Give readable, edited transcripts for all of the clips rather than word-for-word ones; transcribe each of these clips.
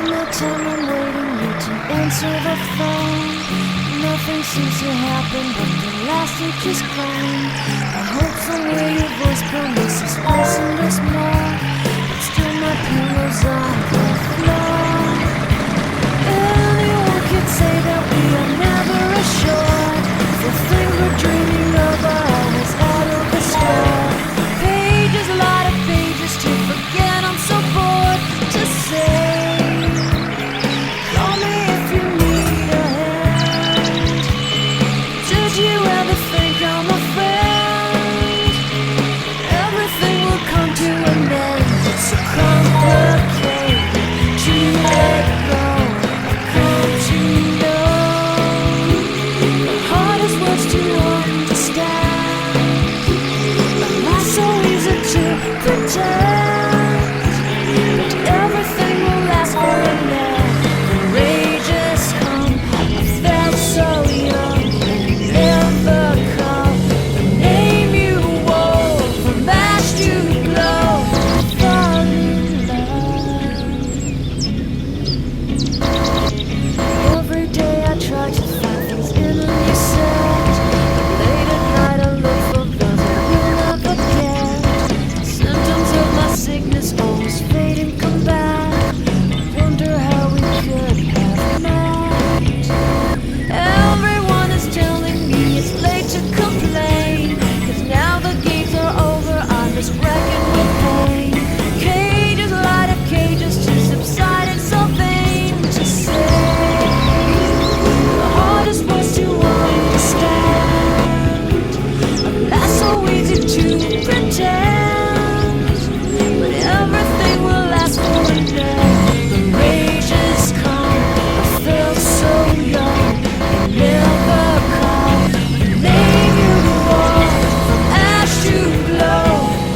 the time I'm waiting you to answer the phone, nothing seems to happen, but the last week is gone. I hope somewhere your voice promises less and less more, but still my pillow's on the floor. Anyone could say that we are never assured, the things we're dreaming of are always out of the store. Pages, a lot of pages to forget, I'm so bored to say. Call me if you need a hand. Did you ever think I'm a friend? Everything will come to an end. It's so complicated to let go. I've come to know the hardest words to understand. Not so easy to pretend, but everything will last for a minute. The rage has come. I felt so young and never called the name you wore from ash to glow. Fall in love. Every day I try to find things in a new set. Late at night I look for love that we'll never get. Symptoms of my sickness always fade and come back. I wonder how we could have met. Everyone is telling me it's late to complain, 'cause now the games are over, I'm just wrecking with pain. Cages, light up cages to subside, it's so vain to say. The hardest was to understand. Not so easy to pretend, but everything will last for a day. The rage has come. I felt so young and never called the name you wore from ash to glow.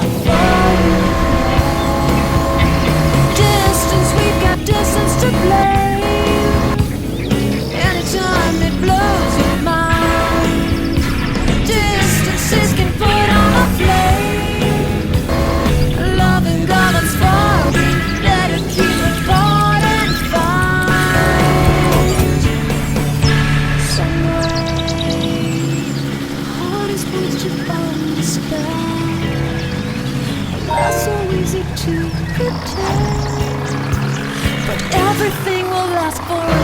I fall in love. Distance, we've got distance to blame. Anytime it blows your mind, distances can put on a flame. Loving God, it's far. We better keep it apart and find some way. Hardest words to understand, not so easy to pretend, but everything will last for a